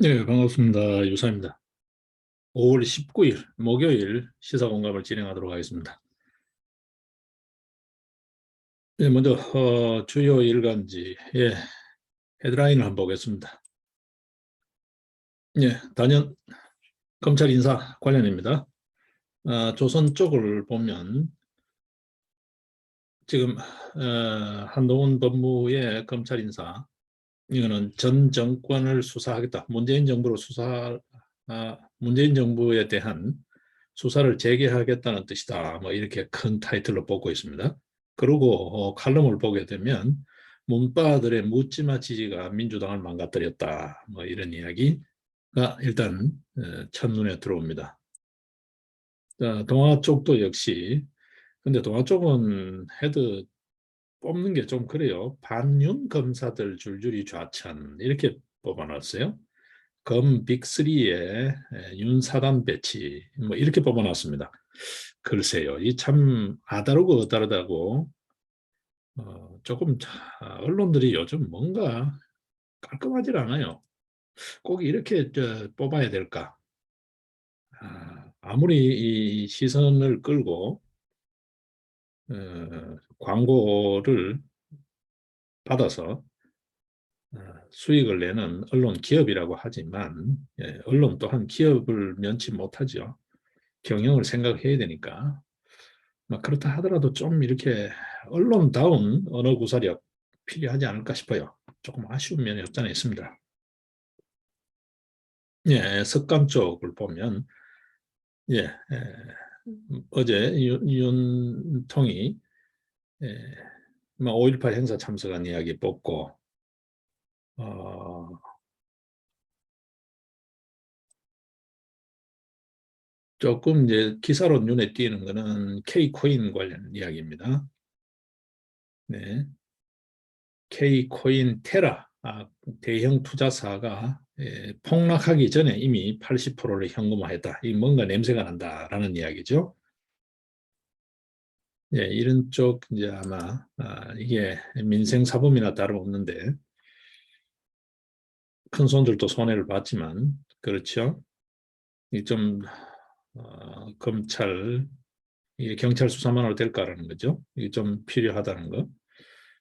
네, 반갑습니다. 유사입니다. 5월 19일 목요일 시사공감을 진행하도록 하겠습니다. 네, 먼저 주요 일간지의 헤드라인을 한번 보겠습니다. 네, 단연 검찰 인사 관련입니다. 조선 쪽을 보면 지금 한동훈 법무의 검찰 인사, 이거는 전 정권을 수사하겠다. 문재인 정부에 대한 수사를 재개하겠다는 뜻이다. 뭐 이렇게 큰 타이틀로 뽑고 있습니다. 그리고 칼럼을 보게 되면 문바들의 묻지마 지지가 민주당을 망가뜨렸다. 뭐 이런 이야기가 일단 첫눈에 들어옵니다. 자, 동아 쪽도 역시, 근데 동아 쪽은 헤드 뽑는 게 좀 그래요. 반윤 검사들 줄줄이 좌천 이렇게 뽑아놨어요. 검 빅3에 윤사단 배치 뭐 이렇게 뽑아놨습니다. 글쎄요, 이 참 아다르고 어다르다고 조금 언론들이 요즘 뭔가 깔끔하지 않아요. 꼭 이렇게 뽑아야 될까? 아무리 이 시선을 끌고 광고를 받아서 수익을 내는 언론 기업이라고 하지만 언론 또한 기업을 면치 못하죠. 경영을 생각해야 되니까. 그렇다 하더라도 좀 이렇게 언론다운 언어 구사력 필요하지 않을까 싶어요. 조금 아쉬운 면이 없지 않아 있습니다. 예, 석감 쪽을 보면 예, 어제 윤통이 5.18 행사 참석한 이야기 뽑고 어, 조금 이제 기사로 눈에 띄는 거는 K코인 관련 이야기입니다. 네, K코인 테라 대형 투자사가 폭락하기 전에 이미 80%를 현금화했다. 이 뭔가 냄새가 난다라는 이야기죠. 예, 이런 쪽 이제 아마 이게 민생 사범이나 다름없는데 큰 손들도 손해를 봤지만 그렇죠. 이좀 검찰 이게 경찰 수사만으로 될까라는 거죠. 이게 좀 필요하다는 거.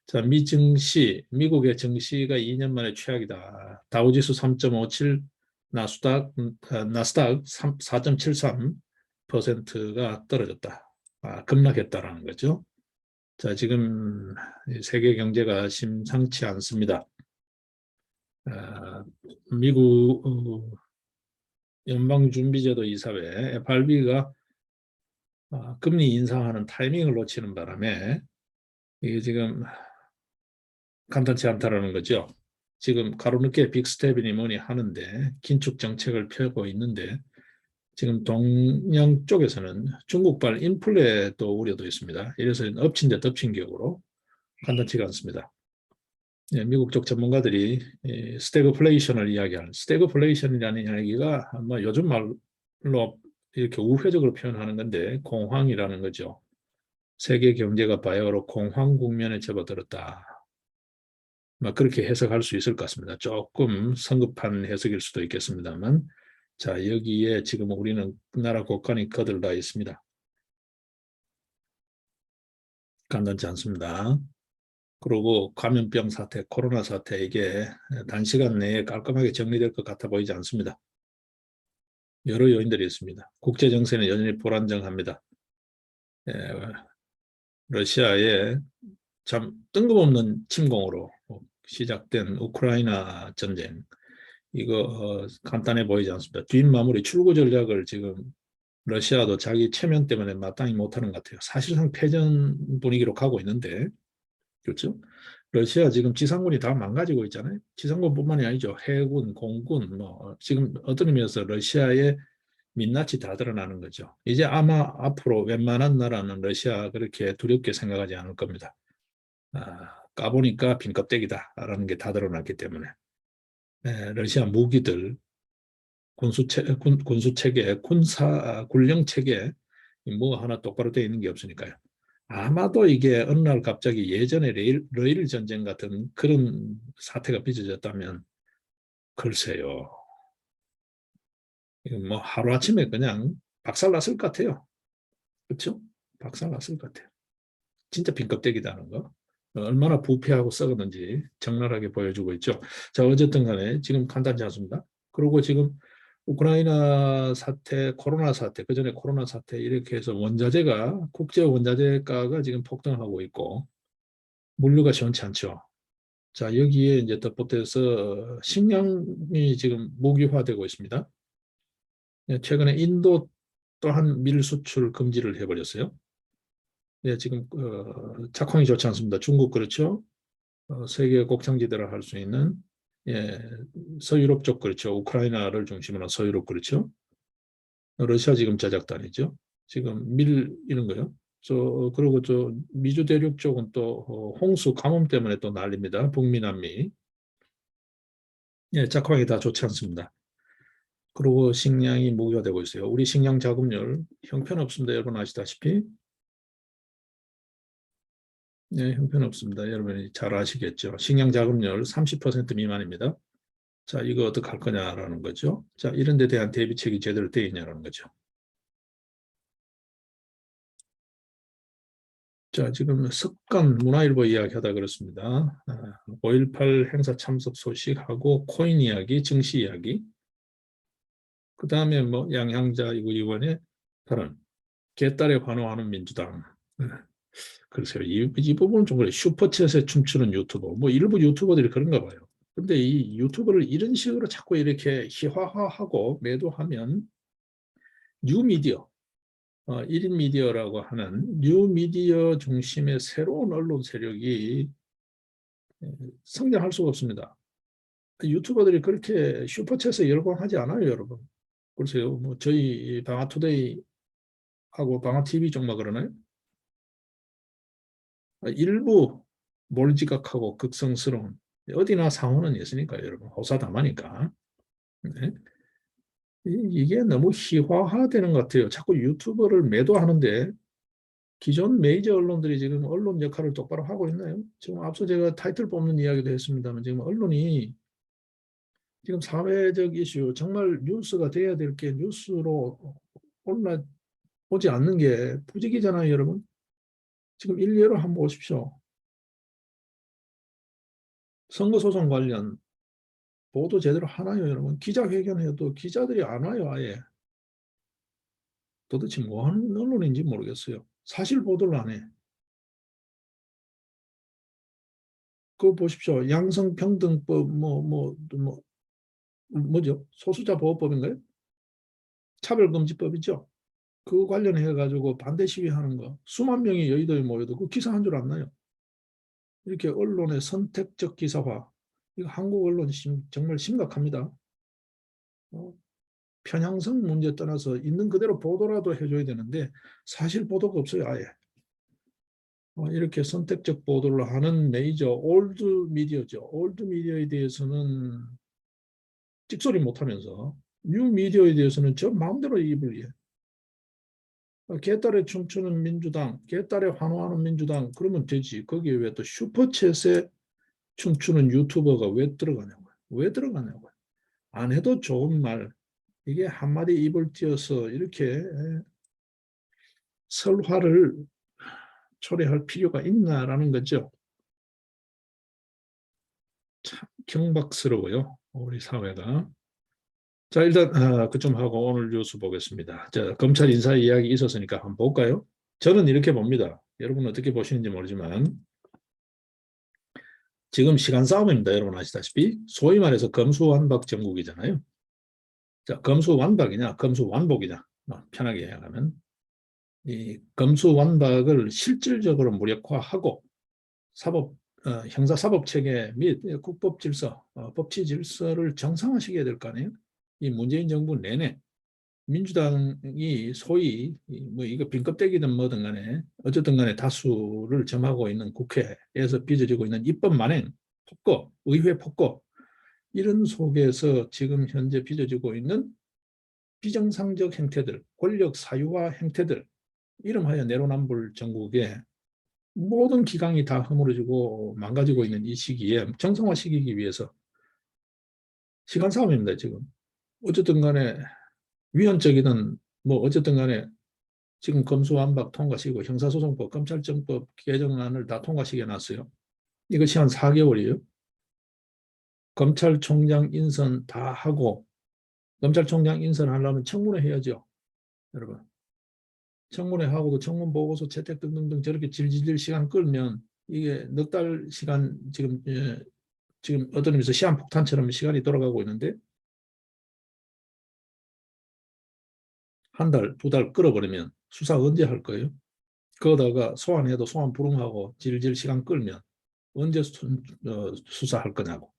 자, 미국의 증시가 2년 만에 최악이다. 다우지수 3.57, 나스닥 4.73%가 떨어졌다. 급락했다라는 거죠. 자, 지금 세계 경제가 심상치 않습니다. 미국 연방준비제도 이사회 FRB가 금리 인상하는 타이밍을 놓치는 바람에 이게 지금 간단치 않다라는 거죠. 지금 가로늦게 빅스텝이니 뭐니 하는데 긴축 정책을 펴고 있는데 지금 동양 쪽에서는 중국발 인플레도 우려도 있습니다. 이래서 엎친 데 덮친 격으로 간단치가 않습니다. 예, 미국 쪽 전문가들이 스태그플레이션을 이야기하는 스태그플레이션이라는 이야기가 아마 요즘 말로 이렇게 우회적으로 표현하는 건데 공황이라는 거죠. 세계 경제가 바야흐로 공황 국면에 접어들었다. 그렇게 해석할 수 있을 것 같습니다. 조금 성급한 해석일 수도 있겠습니다만, 자, 여기에 지금 우리는 나라 곳간이 거들다 있습니다. 간단치 않습니다. 그리고 감염병 사태, 코로나 사태 이게 단시간 내에 깔끔하게 정리될 것 같아 보이지 않습니다. 여러 요인들이 있습니다. 국제 정세는 여전히 불안정합니다. 예, 러시아의 참 뜬금없는 침공으로 시작된 우크라이나 전쟁, 이거 간단해 보이지 않습니다. 뒷마무리 출구 전략을 지금 러시아도 자기 체면 때문에 마땅히 못하는 것 같아요. 사실상 패전 분위기로 가고 있는데, 그렇죠? 러시아 지금 지상군이 다 망가지고 있잖아요. 지상군뿐만이 아니죠. 해군, 공군, 뭐 지금 어떤 의미에서 러시아의 민낯이 다 드러나는 거죠. 이제 아마 앞으로 웬만한 나라는 러시아 그렇게 두렵게 생각하지 않을 겁니다. 까보니까 빈 껍데기다라는 게 다 드러났기 때문에 러시아 무기들, 군수체계, 군령체계 뭐 하나 똑바로 되어 있는 게 없으니까요. 아마도 이게 어느 날 갑자기 예전에 러일 전쟁 같은 그런 사태가 빚어졌다면 글쎄요. 이건 뭐 하루아침에 그냥 박살났을 것 같아요. 그렇죠? 박살났을 것 같아요. 진짜 빈껍데기다는 거. 얼마나 부패하고 썩었는지 적나라하게 보여주고 있죠. 자, 어쨌든 간에 지금 간단치 않습니다. 그리고 지금 우크라이나 사태, 코로나 사태, 그전에 코로나 사태 이렇게 해서 원자재가, 국제 원자재가가 지금 폭등하고 있고 물류가 시원치 않죠. 자, 여기에 이제 덧붙여서 식량이 지금 무기화되고 있습니다. 최근에 인도 또한 밀 수출 금지를 해버렸어요. 예, 지금 작황이 좋지 않습니다. 중국 그렇죠. 세계 곡창지대를 할 수 있는 예, 서유럽 쪽 그렇죠. 우크라이나를 중심으로 서유럽 그렇죠. 러시아 지금 제작단이죠. 지금 밀 이런 거요. 그리고 미주 대륙 쪽은 또 홍수 가뭄 때문에 또 난립니다. 북미 남미. 예, 작황이 다 좋지 않습니다. 그리고 식량이 무기화되고 있어요. 우리 식량 자급률 형편없습니다. 여러분 아시다시피. 네, 형편없습니다. 여러분이 잘 아시겠죠. 식량 자급률 30% 미만입니다. 자, 이거 어떡할 거냐라는 거죠. 자, 이런 데 대한 대비책이 제대로 되어 있냐라는 거죠. 자, 지금 습관 문화일보 이야기하다 그렇습니다. 5.18 행사 참석 소식하고 코인 이야기, 증시 이야기. 그 다음에 뭐 양향자 의원의 발언. 개딸에 환호하는 민주당. 글쎄요, 이 부분은 좀 그래. 슈퍼챗에 춤추는 유튜버. 뭐 일부 유튜버들이 그런가 봐요. 근데 이 유튜버를 이런 식으로 자꾸 이렇게 희화화하고 매도하면 뉴미디어, 1인 미디어라고 하는 뉴미디어 중심의 새로운 언론 세력이 성장할 수가 없습니다. 유튜버들이 그렇게 슈퍼챗에 열광하지 않아요, 여러분. 글쎄요, 뭐 저희 방아투데이하고 방아TV 쪽만 그러나요? 일부 몰지각하고 극성스러운 어디나 상호는 있으니까 여러분 호사다마니까. 네. 이게 너무 희화화되는 것 같아요. 자꾸 유튜버를 매도하는데 기존 메이저 언론들이 지금 언론 역할을 똑바로 하고 있나요? 지금 앞서 제가 타이틀 뽑는 이야기도 했습니다만 지금 언론이 지금 사회적 이슈 정말 뉴스가 돼야 될 게 뉴스로 올라오지 않는 게 부직이잖아요, 여러분. 지금 일례로 한번 보십시오. 선거소송 관련 보도 제대로 하나요, 여러분? 기자회견해도 기자들이 안 와요, 아예. 도대체 뭐 하는 언론인지 모르겠어요. 사실 보도를 안 해. 그거 보십시오. 양성평등법 뭐죠? 소수자 보호법인가요? 차별금지법이죠. 그 관련해 가지고 반대 시위하는 거 수만 명이 여의도에 모여도 그 기사 한 줄 안 나요. 이렇게 언론의 선택적 기사화. 이거 한국 언론 정말 심각합니다. 어, 편향성 문제 떠나서 있는 그대로 보도라도 해줘야 되는데 사실 보도가 없어요, 아예. 이렇게 선택적 보도를 하는 메이저 올드 미디어죠. 올드 미디어에 대해서는 찍소리 못하면서 뉴 미디어에 대해서는 저 마음대로 입을 예. 개딸에 춤추는 민주당, 개딸에 환호하는 민주당 그러면 되지. 거기에 왜 또 슈퍼챗에 춤추는 유튜버가 왜 들어가냐고요. 왜 들어가냐고요. 안 해도 좋은 말. 이게 한마디 입을 띄어서 이렇게 설화를 초래할 필요가 있나라는 거죠. 참 경박스러워요. 우리 사회가. 자, 일단 그 좀 하고 오늘 뉴스 보겠습니다. 자, 검찰 인사 이야기 있었으니까 한번 볼까요? 저는 이렇게 봅니다. 여러분 어떻게 보시는지 모르지만 지금 시간 싸움입니다. 여러분 아시다시피 소위 말해서 검수완박 정국이잖아요. 자, 검수완박이냐 검수완복이냐 편하게 이야기하면 이 검수완박을 실질적으로 무력화하고 사법 형사사법 체계 및 국법 질서, 법치 질서를 정상화시켜야 될 거 아니에요? 이 문재인 정부 내내 민주당이 소위 뭐 이거 빈껍데기든 뭐든 간에 어쨌든 간에 다수를 점하고 있는 국회에서 빚어지고 있는 입법 만행, 폭거, 의회 폭거 이런 속에서 지금 현재 빚어지고 있는 비정상적 행태들, 권력 사유화 행태들 이름하여 내로남불 전국에 모든 기강이 다 허물어지고 망가지고 있는 이 시기에 정상화시키기 위해서 시간 싸움입니다, 지금. 어쨌든 간에 위헌적이든 뭐 어쨌든 간에 지금 검수완박 통과시키고 형사소송법, 검찰청법 개정안을 다 통과시켜 놨어요. 이것이 한 4개월이에요. 검찰총장 인선 다 하고 검찰총장 인선하려면 청문회 해야죠. 여러분. 청문회 하고도 청문 보고서 채택 등등등 저렇게 질질 시간 끌면 이게 넉 달 시간 지금 어떤 의미에서 시한폭탄처럼 시간이 돌아가고 있는데 한 달, 두 달 끌어버리면 수사 언제 할 거예요? 그러다가 소환해도 소환 불응하고 질질 시간 끌면 언제 수사할 거냐고.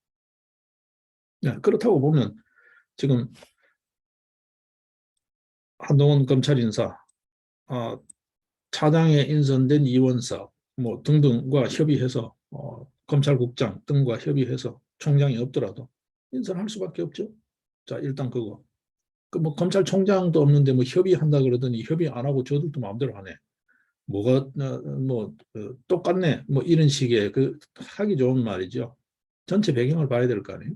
네, 그렇다고 보면 지금 한동훈 검찰 인사, 차장에 인선된 이원사 뭐 등등과 협의해서 검찰국장 등과 협의해서 총장이 없더라도 인선할 수밖에 없죠. 자, 일단 그거. 그 뭐 검찰총장도 없는데 뭐 협의한다 그러더니 협의 안 하고 저들도 마음대로 하네. 뭐가 똑같네. 뭐 이런 식의 그 하기 좋은 말이죠. 전체 배경을 봐야 될 거 아니에요.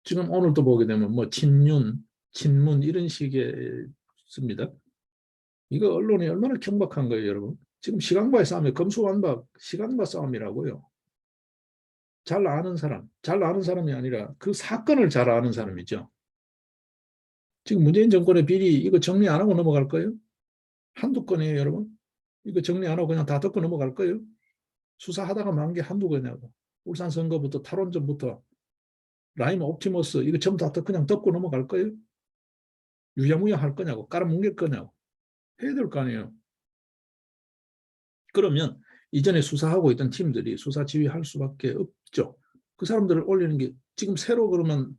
지금 오늘도 보게 되면 뭐 친윤, 친문 이런 식의 씁니다. 이거 언론이 얼마나 경박한 거예요, 여러분. 지금 시간과의 싸움이 검수완박 시간과 싸움이라고요. 잘 아는 사람, 잘 아는 사람이 아니라 그 사건을 잘 아는 사람이죠. 지금 문재인 정권의 비리 이거 정리 안 하고 넘어갈 거예요? 한두 건이에요, 여러분. 이거 정리 안 하고 그냥 다 덮고 넘어갈 거예요? 수사하다가 만 게 한두 건이냐고. 울산 선거부터 탈원전부터 라임 옵티머스 이거 전부 다 그냥 덮고 넘어갈 거예요? 유야무야 할 거냐고. 깔아뭉갤 거냐고. 해야 될 거 아니에요. 그러면 이전에 수사하고 있던 팀들이 수사 지휘할 수밖에 없죠. 그 사람들을 올리는 게 지금 새로 그러면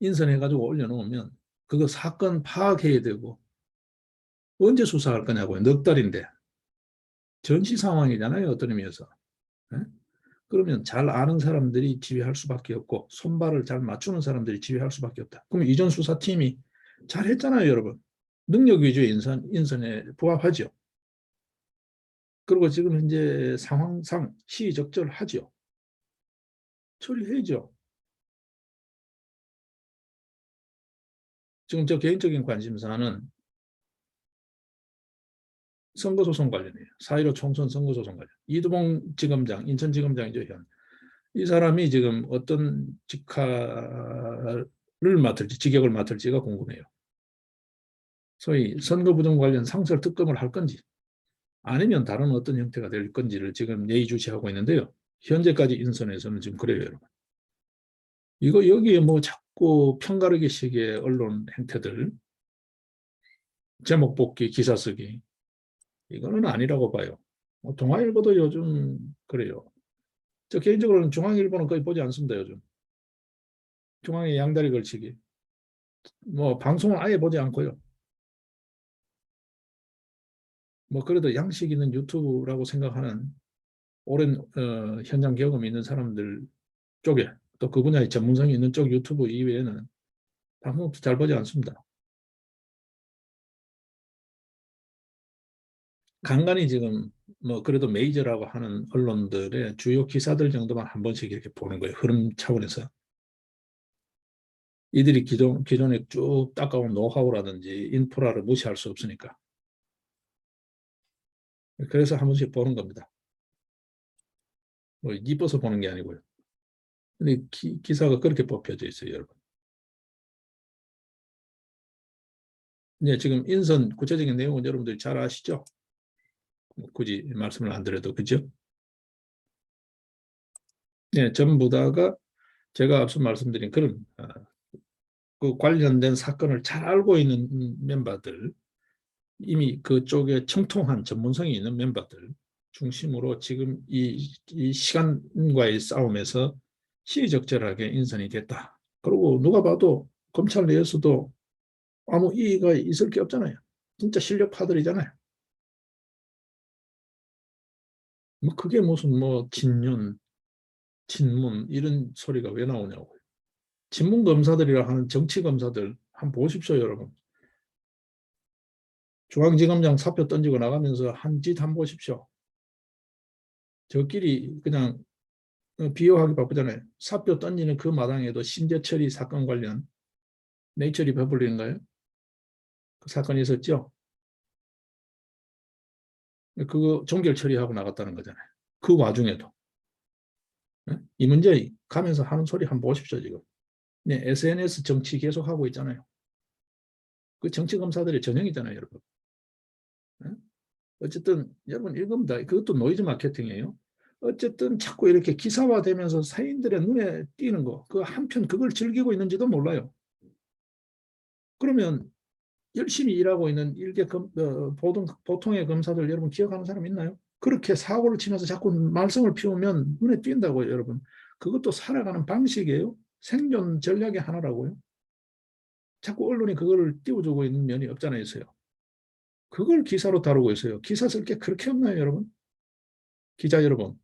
인선해가지고 올려놓으면 그거 사건 파악해야 되고 언제 수사할 거냐고요. 넉 달인데. 전시 상황이잖아요. 어떤 의미에서. 네? 그러면 잘 아는 사람들이 지휘할 수밖에 없고 손발을 잘 맞추는 사람들이 지휘할 수밖에 없다. 그럼 이전 수사팀이 잘 했잖아요. 여러분. 능력 위주의 인선에 부합하죠. 그리고 지금 현재 상황상 시의적절하죠. 처리해야죠. 지금 저 개인적인 관심사는 선거소송 관련이에요. 4.15 총선 선거소송 관련. 이두봉 지검장, 인천지검장이죠, 현. 이 사람이 지금 어떤 직함을 맡을지, 직역을 맡을지가 궁금해요. 소위 선거부정 관련 상설특검을 할 건지, 아니면 다른 어떤 형태가 될 건지를 지금 예의주시하고 있는데요. 현재까지 인선에서는 지금 그래요, 여러분. 이거 여기에 뭐 자꾸 편가르기식의 언론 행태들, 제목 뽑기, 기사 쓰기, 이거는 아니라고 봐요. 동아일보도 요즘 그래요. 저 개인적으로는 중앙일보는 거의 보지 않습니다, 요즘. 중앙에 양다리 걸치기. 뭐 방송은 아예 보지 않고요. 뭐 그래도 양식 있는 유튜브라고 생각하는 오랜 현장 경험이 있는 사람들 쪽에 또 그 분야의 전문성이 있는 쪽 유튜브 이외에는 방송도 잘 보지 않습니다. 간간히 지금 뭐 그래도 메이저라고 하는 언론들의 주요 기사들 정도만 한 번씩 이렇게 보는 거예요. 흐름 차원에서. 이들이 기존에 쭉 닦아온 노하우라든지 인프라를 무시할 수 없으니까. 그래서 한 번씩 보는 겁니다. 뭐 이뻐서 보는 게 아니고요. 근데 기사가 그렇게 뽑혀져 있어요, 여러분. 이제 지금 인선 구체적인 내용은 여러분들이 잘 아시죠? 굳이 말씀을 안 드려도 그죠? 네, 전부 다가 제가 앞서 말씀드린 그런 그 관련된 사건을 잘 알고 있는 멤버들, 이미 그쪽에 청통한 전문성이 있는 멤버들 중심으로 지금 이 시간과의 싸움에서 시의적절하게 인선이 됐다. 그리고 누가 봐도 검찰 내에서도 아무 이의가 있을 게 없잖아요. 진짜 실력파들이잖아요. 뭐 그게 무슨 뭐 친윤, 친문 이런 소리가 왜 나오냐고요. 친문 검사들이라 하는 정치 검사들 한번 보십시오, 여러분. 중앙지검장 사표 던지고 나가면서 한 짓 한번 보십시오. 저끼리 그냥 비호하기 바쁘잖아요. 사표 던지는 그 마당에도 신재철이 사건 관련 네이처 리퍼블릭인가요? 그 사건이 있었죠. 그거 종결 처리하고 나갔다는 거잖아요. 그 와중에도. 예? 이 문제 가면서 하는 소리 한번 보십시오, 지금. 네, SNS 정치 계속 하고 있잖아요. 그 정치 검사들의 전형이잖아요, 여러분. 예? 어쨌든 여러분 읽습니다. 그것도 노이즈 마케팅이에요. 어쨌든 자꾸 이렇게 기사화되면서 사인들의 눈에 띄는 거, 그 한편 그걸 즐기고 있는지도 몰라요. 그러면 열심히 일하고 있는 보통의 검사들 여러분 기억하는 사람 있나요? 그렇게 사고를 치면서 자꾸 말썽을 피우면 눈에 띈다고요, 여러분. 그것도 살아가는 방식이에요. 생존 전략의 하나라고요. 자꾸 언론이 그걸 띄워주고 있는 면이 없잖아요, 있어요. 그걸 기사로 다루고 있어요. 기사 쓸 게 그렇게 없나요, 여러분? 기자 여러분.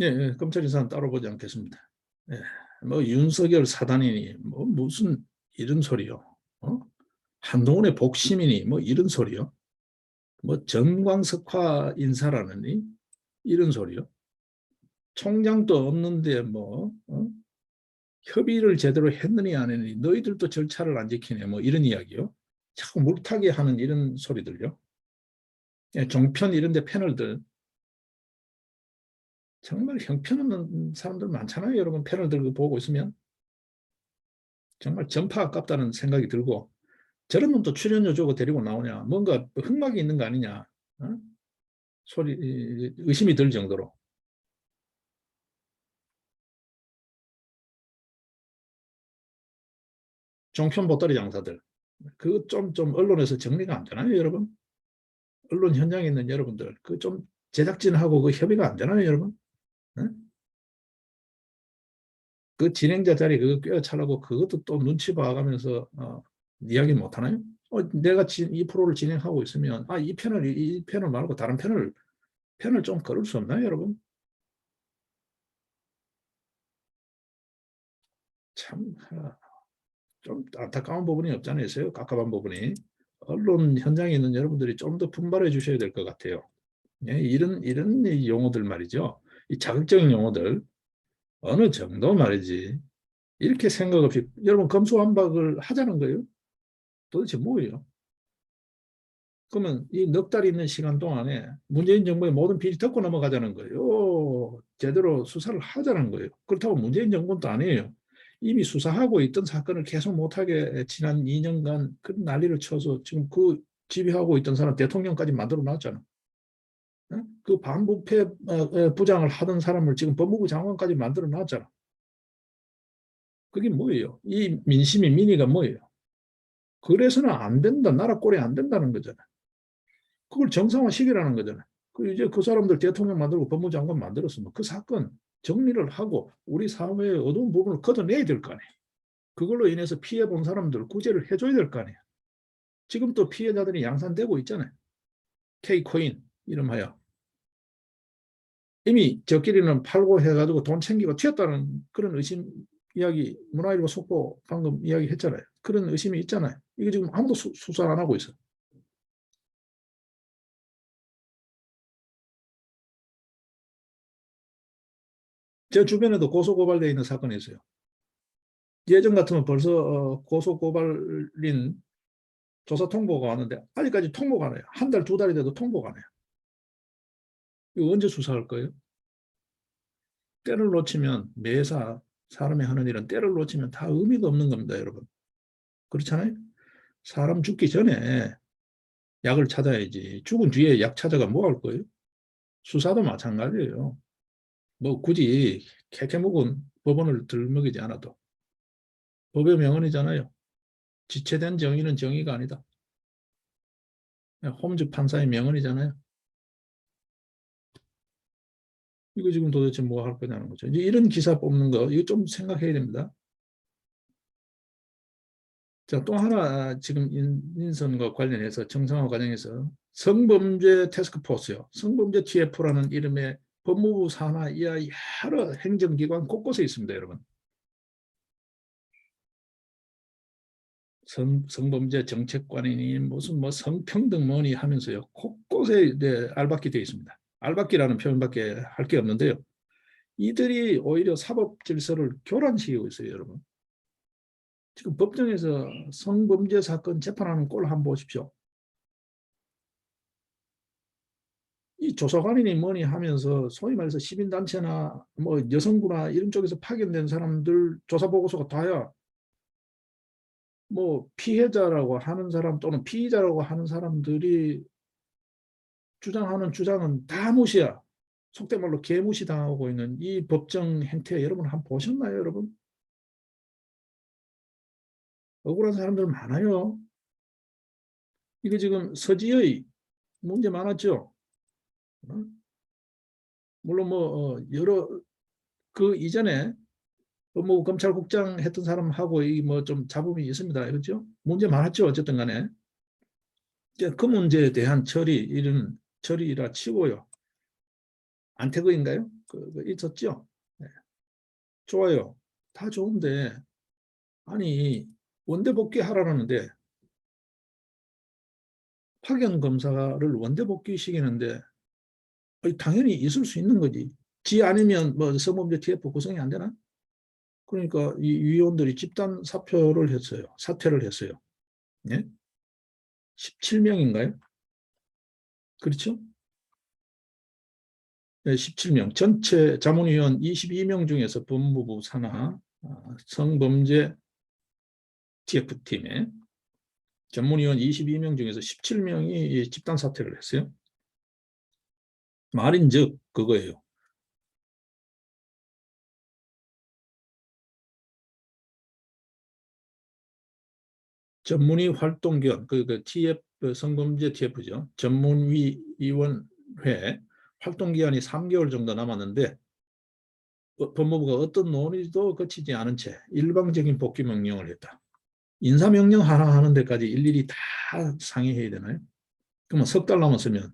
예, 예, 검찰 인사는 따로 보지 않겠습니다. 예, 뭐 윤석열 사단이니 뭐 무슨 이런 소리요. 어? 한동훈의 복심이니 뭐 이런 소리요. 뭐 정광석화 인사라느니 이런 소리요. 총장도 없는데 뭐 협의를 제대로 했느니 안 했느니 너희들도 절차를 안 지키네 뭐 이런 이야기요. 자꾸 물타기 하는 이런 소리들요. 예, 종편 이런 데 패널들 정말 형편없는 사람들 많잖아요. 여러분 패널 들고 보고 있으면 정말 전파 아깝다는 생각이 들고 저런 놈도 출연료 주고 데리고 나오냐 뭔가 흑막이 있는 거 아니냐 어? 소리 의심이 들 정도로 종편 보따리 장사들 그거 좀 언론에서 정리가 안 되나요, 여러분? 언론 현장에 있는 여러분들 그 좀 제작진하고 그 협의가 안 되나요, 여러분? 네? 그 진행자 자리 그거 꿰어차라고 그것도 또 눈치 봐가면서 이야기 못 하나요? 내가 이 프로를 진행하고 있으면 이 패널 말고 다른 패널 좀 걸을 수 없나요, 여러분? 참 좀 안타까운 부분이 없잖아요. 깝깝한 부분이. 언론 현장에 있는 여러분들이 좀 더 분발해 주셔야 될 것 같아요. 예, 이런 용어들 말이죠. 이 자극적인 용어들 어느 정도 말이지. 이렇게 생각 없이 여러분 검수완박을 하자는 거예요. 도대체 뭐예요? 그러면 이 넉 달 있는 시간 동안에 문재인 정부의 모든 비리 덮고 넘어가자는 거예요. 제대로 수사를 하자는 거예요. 그렇다고 문재인 정부는 또 아니에요. 이미 수사하고 있던 사건을 계속 못하게 지난 2년간 그 난리를 쳐서 지금 그 지휘하고 있던 사람 대통령까지 만들어 놨잖아. 그 반부패 부장을 하던 사람을 지금 법무부 장관까지 만들어 놨잖아. 그게 뭐예요? 이 민의가 뭐예요? 그래서는 안 된다. 나라 꼴이 안 된다는 거잖아. 그걸 정상화시키라는 거잖아요. 그 이제 그 사람들 대통령 만들고 법무장관 만들었으면 그 사건 정리를 하고 우리 사회의 어두운 부분을 걷어내야 될 거 아니에요. 그걸로 인해서 피해 본 사람들 구제를 해줘야 될 거 아니에요. 지금 또 피해자들이 양산되고 있잖아요. K코인 이름하여. 이미 저끼리는 팔고 해가지고 돈 챙기고 튀었다는 그런 의심 이야기 문화일보 속보 방금 이야기했잖아요. 그런 의심이 있잖아요. 이게 지금 아무도 수사 안 하고 있어. 제 주변에도 고소고발되어 있는 사건이 있어요. 예전 같으면 벌써 고소고발인 조사 통보가 왔는데 아직까지 통보가 안 해요. 한 달, 두 달이 돼도 통보가 안 해요. 이거 언제 수사할 거예요? 때를 놓치면 매사 사람이 하는 일은 때를 놓치면 다 의미가 없는 겁니다, 여러분. 그렇잖아요? 사람 죽기 전에 약을 찾아야지. 죽은 뒤에 약 찾아가 뭐 할 거예요? 수사도 마찬가지예요. 뭐 굳이 캐캐묵은 법원을 들먹이지 않아도 법의 명언이잖아요. 지체된 정의는 정의가 아니다. 홈즈 판사의 명언이잖아요. 이거 지금 도대체 뭐 할 거냐는 거죠. 이제 이런 기사 뽑는 거 이거 좀 생각해야 됩니다. 자, 또 하나 지금 인선과 관련해서 정상화 과정에서 성범죄 태스크포스요. 성범죄 TF라는 이름의 법무부 산하 이하 여러 행정기관 곳곳에 있습니다, 여러분. 성범죄 정책관이니 무슨 뭐 성평등 뭐니 하면서요. 곳곳에 알박기 되어 있습니다. 알박기라는 표현밖에 할 게 없는데요. 이들이 오히려 사법 질서를 교란시키고 있어요, 여러분. 지금 법정에서 성범죄 사건 재판하는 꼴 한번 보십시오. 이 조사관이니 뭐니 하면서 소위 말해서 시민단체나 뭐 여성부나 이런 쪽에서 파견된 사람들 조사보고서가 다야 뭐 피해자라고 하는 사람 또는 피의자라고 하는 사람들이 주장하는 주장은 다 무시야. 속된 말로 개무시당하고 있는 이 법정 행태 여러분 한번 보셨나요, 여러분? 억울한 사람들 많아요. 이거 지금 서지의 문제 많았죠. 어? 물론 뭐 여러 그 이전에 뭐 검찰국장 했던 사람하고 이 뭐 좀 잡음이 있습니다. 그렇죠? 문제 많았죠. 어쨌든 간에 그 문제에 대한 처리 이런 처리라 치고요. 안태거인가요? 그 있었죠. 네. 좋아요. 다 좋은데 아니 원대 복귀하라는데 파견 검사를 원대 복귀시키는데 당연히 있을 수 있는 거지. 지 아니면 뭐 성범죄 TF 구성이 안 되나? 그러니까 이 위원들이 집단 사표를 했어요. 사퇴를 했어요. 예? 17명인가요? 그렇죠? 네, 17명. 전체 자문위원 22명 중에서 법무부 산하 성범죄 TF팀에 전문위원 22명 중에서 17명이 집단 사퇴를 했어요. 말인즉 그거예요. 전문위 활동기관, TF 성범죄 TF죠. 전문위원회 활동기간이 3개월 정도 남았는데 법무부가 어떤 논의도 거치지 않은 채 일방적인 복귀 명령을 했다. 인사명령 하나 하는 데까지 일일이 다 상의해야 되나요? 그러면 석 달 남았으면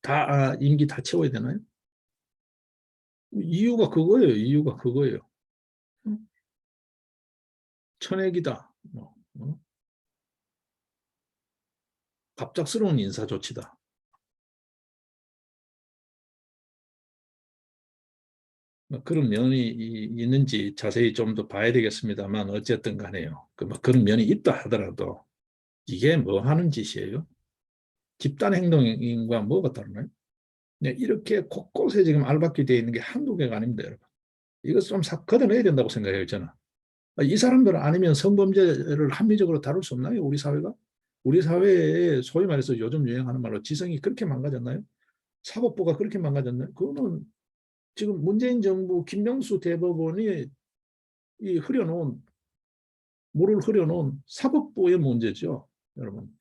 다 임기 다 채워야 되나요? 이유가 그거예요. 이유가 그거예요. 천액이다. 갑작스러운 인사 조치다. 그런 면이 있는지 자세히 좀 더 봐야 되겠습니다만 어쨌든 간에요. 그런 면이 있다 하더라도 이게 뭐 하는 짓이에요? 집단 행동과 뭐가 다르나요? 네, 이렇게 곳곳에 지금 알박기 되어 있는 게 한두 개가 아닙니다, 여러분. 이것 좀 걷어내야 된다고 생각해요, 저는. 이 사람들은 아니면 성범죄를 합리적으로 다룰 수 없나요, 우리 사회가? 우리 사회에 소위 말해서 요즘 유행하는 말로 지성이 그렇게 망가졌나요? 사법부가 그렇게 망가졌나요? 그거는 지금 문재인 정부 김명수 대법원이 이 흐려놓은 물을 흐려놓은 사법부의 문제죠, 여러분.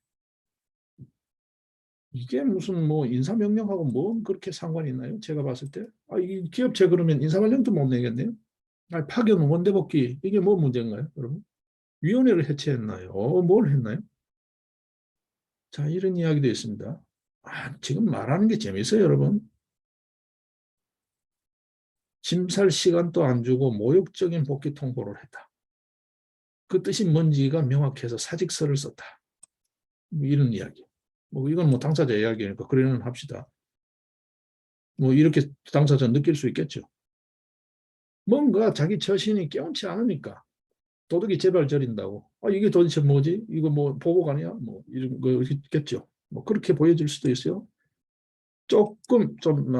이게 무슨 뭐 인사명령하고 뭐 그렇게 상관이 있나요? 제가 봤을 때. 이 기업체 그러면 인사말령도 못 내겠네요. 파견 원대복귀 이게 뭐 문제인가요, 여러분? 위원회를 해체했나요? 뭘 했나요? 자, 이런 이야기도 있습니다. 지금 말하는 게 재밌어요, 여러분. 짐살 시간도 안 주고 모욕적인 복귀 통보를 했다. 그 뜻이 뭔지가 명확해서 사직서를 썼다. 뭐 이런 이야기. 뭐 이건 뭐 당사자 이야기니까 그래는 합시다. 뭐 이렇게 당사자 느낄 수 있겠죠. 뭔가 자기 처신이 깨운치 않으니까 도둑이 제발 저린다고. 이게 도대체 뭐지? 이거 뭐 보복 아니야? 뭐 이런 거 있겠죠. 뭐 그렇게 보여질 수도 있어요. 조금 좀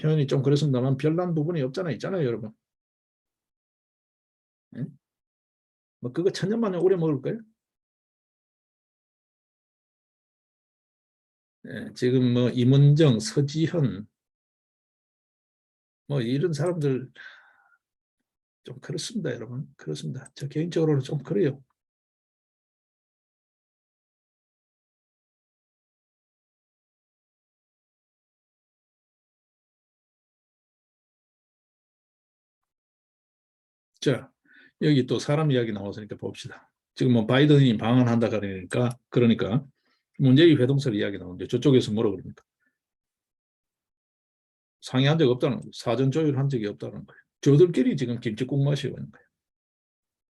표현이 좀 그렇습니다만 별난 부분이 없잖아 있잖아요, 여러분. 응? 뭐 그거 천년만년 오래 먹을 거예요? 예, 지금 뭐 임은정, 서지현 뭐 이런 사람들 좀 그렇습니다, 여러분. 그렇습니다. 저 개인적으로는 좀 그래요. 자, 여기 또 사람 이야기 나왔으니까 봅시다. 지금 뭐 바이든이 방한한다 그러니까 문재인 회동설 이야기 나오는데 저쪽에서 뭐라 그럽니까? 상의한 적 없다는 거예요. 사전 조율한 적이 없다는 거예요. 저들끼리 지금 김치국 마시고 있는 거예요.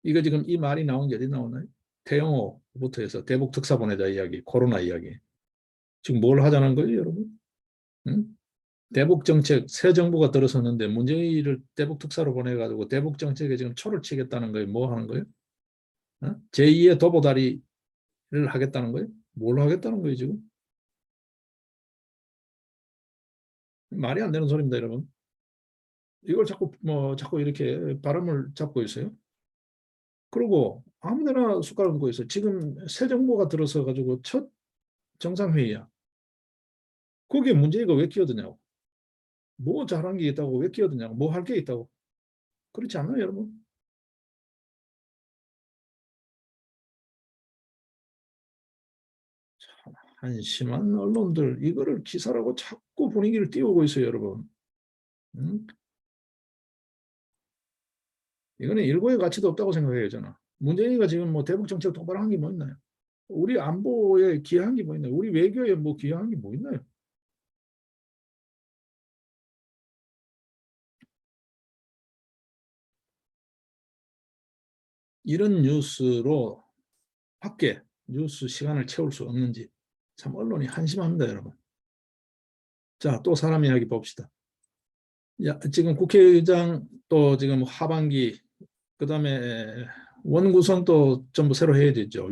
이거 지금 이 말이 나온 게 어디 나오나요? 태영호부터 해서 대북 특사 보내자 이야기, 코로나 이야기. 지금 뭘 하자는 거예요, 여러분? 응? 대북 정책 새 정부가 들어섰는데 문재인을 대북 특사로 보내가지고 대북 정책에 지금 초를 치겠다는 거예요. 뭐 하는 거예요? 어? 제2의 도보다리를 하겠다는 거예요? 뭘 하겠다는 거예요, 지금? 말이 안 되는 소리입니다, 여러분. 이걸 자꾸 이렇게 발음을 잡고 있어요. 그리고 아무데나 숟가락 얹고 있어요. 지금 새 정부가 들어서 가지고 첫 정상회의야. 거기에 문재인가 왜 끼어드냐고. 뭐 잘한 게 있다고 왜 끼어드냐고. 뭐 할 게 있다고. 그렇지 않나요, 여러분? 한심한 언론들 이거를 기사라고 자꾸 분위기를 띄우고 있어요, 여러분. 음? 이거는 일고의 가치도 없다고 생각해요, 저는. 문재인이가 지금 뭐 대북 정책 똑바로 한 게 뭐 있나요? 우리 안보에 기여한 게 뭐 있나요? 우리 외교에 뭐 기여한 게 뭐 있나요? 이런 뉴스로 밖에 뉴스 시간을 채울 수 없는지 참 언론이 한심합니다, 여러분. 자, 또 사람 이야기 봅시다. 야, 지금 국회의장 또 지금 하반기 그다음에 원구성도 전부 새로 해야 되죠.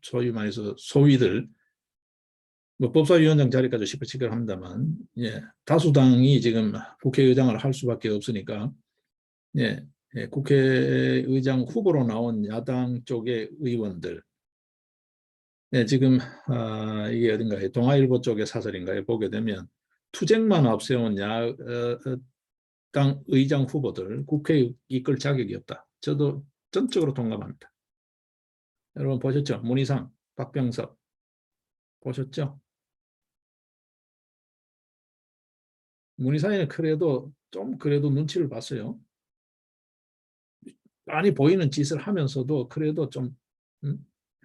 소위 말해서 소위들 뭐 법사위원장 자리까지 시끌시끌합니다만 예, 다수당이 지금 국회의장을 할 수밖에 없으니까 예, 예, 국회의장 후보로 나온 야당 쪽의 의원들 예, 지금 이게 어딘가요? 동아일보 쪽의 사설인가요? 보게 되면 투쟁만 앞세운 야당 의장 후보들 국회에 이끌 자격이 없다. 저도 전적으로 동감합니다. 여러분 보셨죠? 문희상, 박병석 보셨죠? 문희상이 그래도 눈치를 봤어요. 많이 보이는 짓을 하면서도 그래도 좀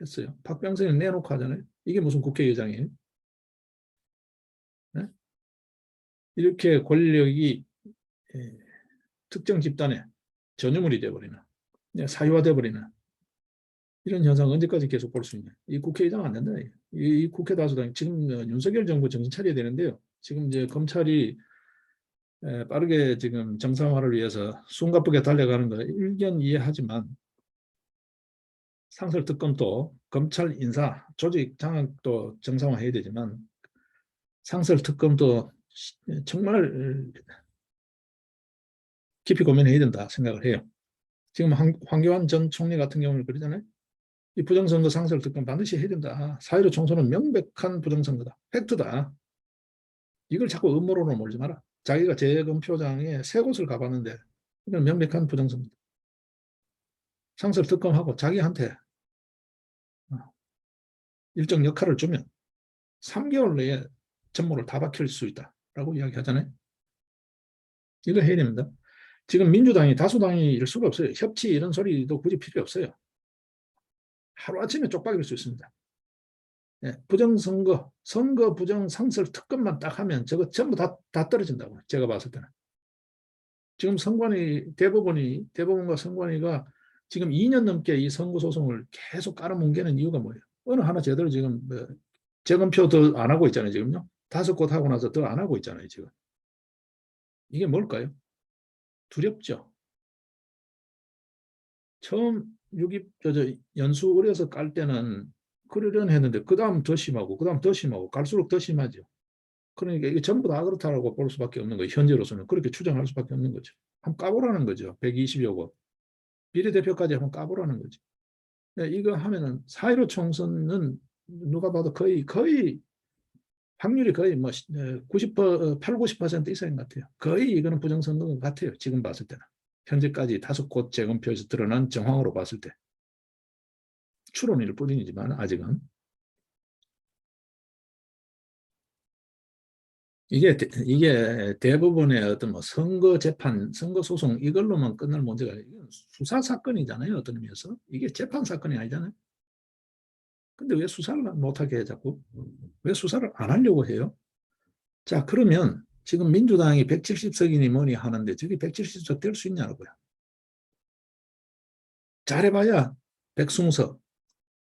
했어요. 박병석이 내놓고 하잖아요. 이게 무슨 국회의장이에요? 네? 이렇게 권력이 예, 특정 집단의 전유물이 되어버리는 사유화돼 버리는 이런 현상 언제까지 계속 볼 수 있냐. 이 국회의장 안 된다. 이 국회 다수당 지금 윤석열 정부 정신 차려야 되는데요. 지금 이제 검찰이 빠르게 지금 정상화를 위해서 숨가쁘게 달려가는 거 일견 이해하지만 상설특검도 검찰 인사 조직 장악도 정상화해야 되지만 상설특검도 정말 깊이 고민해야 된다 생각을 해요. 지금 황교안 전 총리 같은 경우는 그러잖아요. 이 부정선거 상설특검 반드시 해야 된다. 4.15 총선은 명백한 부정선거다. 팩트다. 이걸 자꾸 음모론으로 몰지 마라. 자기가 재검표장에 세 곳을 가봤는데 이건 명백한 부정선거다. 상설특검하고 자기한테 일정 역할을 주면 3개월 내에 전모를 다 박힐 수 있다라고 이야기하잖아요. 이거 해야 됩니다. 지금 민주당이 다수당일 수가 없어요. 협치 이런 소리도 굳이 필요 없어요. 하루아침에 쪽박일 수 있습니다. 예, 부정선거, 선거 부정 상설 특검만 딱 하면 저거 전부 다 떨어진다고 제가 봤을 때는. 지금 대법원과 선관위가 지금 2년 넘게 이 선거 소송을 계속 깔아뭉개는 이유가 뭐예요? 어느 하나 제대로 지금 재검표 더 안 하고 있잖아요, 지금요. 5곳 하고 나서 더 안 하고 있잖아요, 지금. 이게 뭘까요? 두렵죠. 처음 연수 의뢰서 깔 때는 그러려니 했는데 그 다음 더 심하고 그 다음 더 심하고 갈수록 더 심하죠. 그러니까 이게 전부 다 그렇다고 볼 수밖에 없는 거예요. 현재로서는 그렇게 추정할 수밖에 없는 거죠. 한번 까보라는 거죠. 120여 곳. 비례대표까지 한번 까보라는 거죠. 네, 이거 하면은 4.15 총선은 누가 봐도 거의 확률이 거의 뭐 90%, 8, 90% 이상인 것 같아요. 거의 이거는 부정선거 같아요. 지금 봤을 때는. 현재까지 5곳 재검표에서 드러난 정황으로 봤을 때. 추론일 뿐이지만 아직은. 이게 대부분의 어떤 뭐 선거 재판, 선거 소송 이걸로만 끝날 문제가 아니고 수사 사건이잖아요. 어떤 의미에서 이게 재판 사건이 아니잖아요. 근데 왜 수사를 못하게 해 자꾸? 왜 수사를 안 하려고 해요? 자, 그러면 지금 민주당이 170석이니 뭐니 하는데 저게 170석 될 수 있냐고요. 잘해봐야 백승석,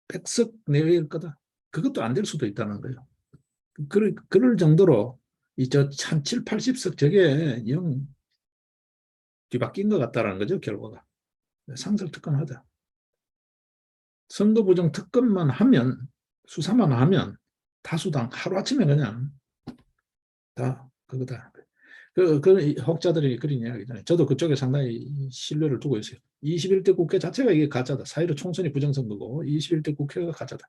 백석 내외일 거다. 그것도 안 될 수도 있다는 거예요. 그럴 정도로 이저 17, 80석 저게 영 뒤바뀐 것 같다는 거죠, 결과가. 상설특검하자. 선거부정 특검만 하면, 수사만 하면 다수당 하루아침에 그냥 다 그거다. 그 혹자들이 그런 이야기잖아요. 저도 그쪽에 상당히 신뢰를 두고 있어요. 21대 국회 자체가 이게 가짜다. 4.15 총선이 부정선거고 21대 국회가 가짜다.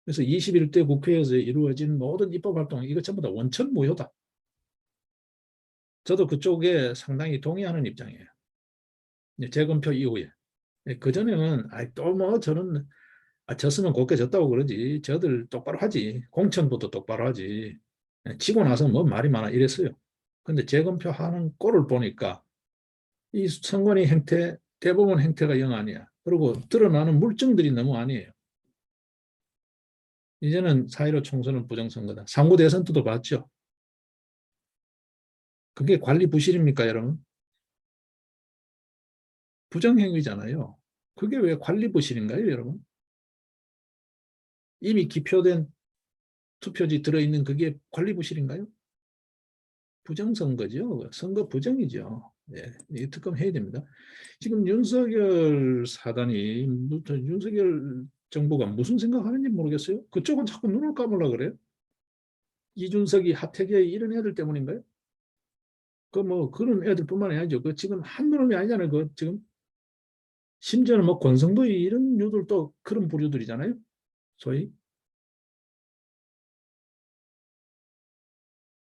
그래서 21대 국회에서 이루어진 모든 입법활동 이거 전부 다 원천무효다. 저도 그쪽에 상당히 동의하는 입장이에요. 재검표 이후에. 그전에는 또 뭐 저는 졌으면 곱게 졌다고 그러지. 저들 똑바로 하지. 공천부터 똑바로 하지. 치고 나서 뭐 말이 많아 이랬어요. 근데 재검표하는 꼴을 보니까 이 선관위 행태, 대법원 행태가 영 아니야. 그리고 드러나는 물증들이 너무 아니에요. 이제는 4.15 총선은 부정선거다. 상고 대선 때도 봤죠. 그게 관리 부실입니까, 여러분? 부정행위잖아요. 그게 왜 관리 부실인가요, 여러분? 이미 기표된 투표지 들어있는 그게 관리 부실인가요? 부정선거죠. 선거 부정이죠. 예, 이 특검 해야 됩니다. 지금 윤석열 사단이 윤석열 정부가 무슨 생각하는지 모르겠어요. 그쪽은 자꾸 눈을 감으려 그래요. 이준석이 하태경 이런 애들 때문인가요? 그 뭐 그런 애들뿐만 아니죠. 그 지금 한놈이 아니잖아요. 그 지금 심지어는 뭐 권성도 이런 류들도 그런 부류들이잖아요. 소위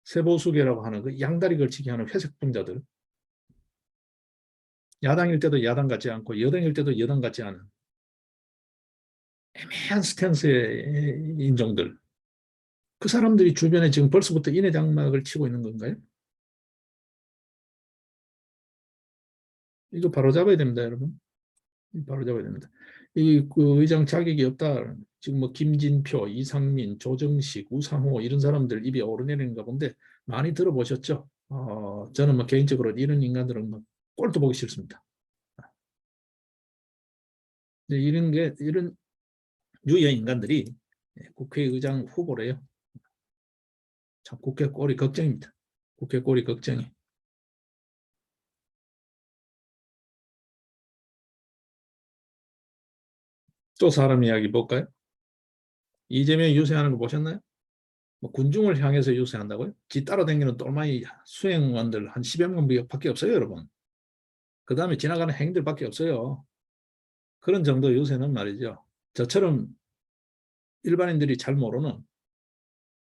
세보수계라고 하는 그 양다리 걸치기 하는 회색 분자들. 야당일 때도 야당 같지 않고 여당일 때도 여당 같지 않은 애매한 스탠스의 인종들. 그 사람들이 주변에 지금 벌써부터 인해 장막을 치고 있는 건가요? 이거 바로 잡아야 됩니다, 여러분. 바로 잡아야 됩니다. 그 의장 자격이 없다. 지금 뭐 김진표, 이상민, 조정식, 우상호 이런 사람들 입에 오르내리는가 본데 많이 들어보셨죠? 저는 뭐 개인적으로 이런 인간들은 뭐 꼴도 보기 싫습니다. 이런 유의 인간들이 국회의장 후보래요. 참 국회 꼴이 걱정입니다. 국회 꼴이 걱정이. 또 사람 이야기 볼까요? 이재명이 유세하는 거 보셨나요? 뭐 군중을 향해서 유세한다고요? 지 따라다니는 똘마이 수행원들 한 10여 명밖에 없어요, 여러분. 그 다음에 지나가는 행들밖에 없어요. 그런 정도 유세는 말이죠. 저처럼 일반인들이 잘 모르는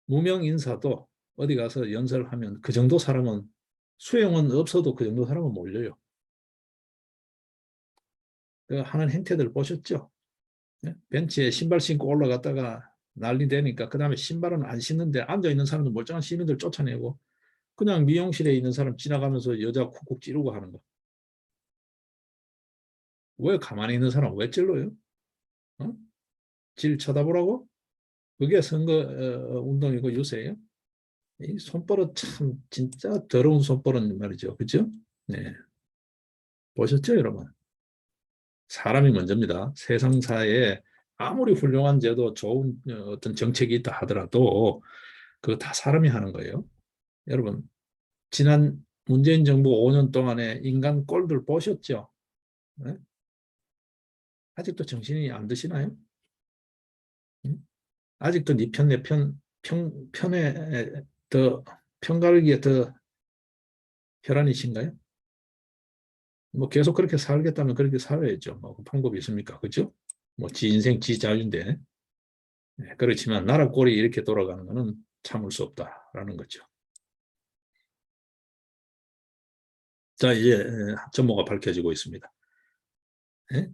무명 인사도 어디 가서 연설하면 그 정도 사람은 수행원 없어도 그 정도 사람은 몰려요. 그 하는 행태들 보셨죠? 벤치에 신발 신고 올라갔다가 난리 되니까 그 다음에 신발은 안 신는데 앉아있는 사람들 멀쩡한 시민들 쫓아내고 그냥 미용실에 있는 사람 지나가면서 여자 쿡쿡 찌르고 하는 거. 왜 가만히 있는 사람 왜 찔러요? 어? 질 쳐다보라고? 그게 선거 운동이고 유세예요? 이 손버릇 참 진짜 더러운 손버릇 말이죠. 그죠? 네. 보셨죠, 여러분? 사람이 먼저입니다. 세상사에 아무리 훌륭한 제도 좋은 어떤 정책이 있다 하더라도 그거 다 사람이 하는 거예요. 여러분, 지난 문재인 정부 5년 동안에 인간 꼴들 보셨죠? 네? 아직도 정신이 안 드시나요? 응? 아직도 네 편, 내 편, 편에 더, 편가르기에 더 혈안이신가요? 뭐 계속 그렇게 살겠다면 그렇게 살아야죠. 뭐 그 방법이 있습니까? 그죠? 뭐 지 인생 지 자유인데. 네, 그렇지만 나라 꼴이 이렇게 돌아가는 것은 참을 수 없다라는 거죠. 자, 이제 전모가 밝혀지고 있습니다. 네?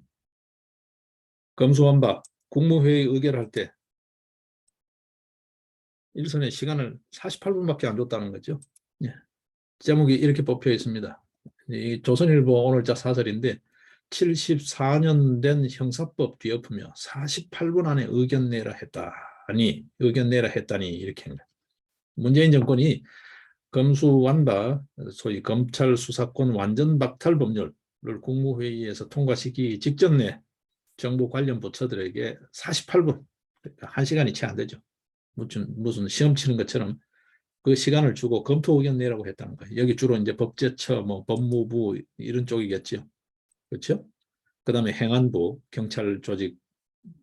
검수완박 국무회의 의결할 때 일선의 시간을 48분밖에 안 줬다는 거죠. 네. 제목이 이렇게 뽑혀 있습니다. 이 조선일보 오늘자 사설인데 74년 된 형사법 뒤엎으며 48분 안에 의견 내라 했다니 의견 내라 했다니 이렇게 한 거예요. 문재인 정권이 검수완박 소위 검찰 수사권 완전 박탈 법률 국무회의에서 통과시키기 직전에 정부 관련 부처들에게 48분, 1시간이 채 안 되죠. 무슨 시험 치는 것처럼 그 시간을 주고 검토 의견 내라고 했다는 거예요. 여기 주로 이제 법제처, 뭐 법무부 이런 쪽이겠죠. 그렇죠? 그다음에 행안부, 경찰 조직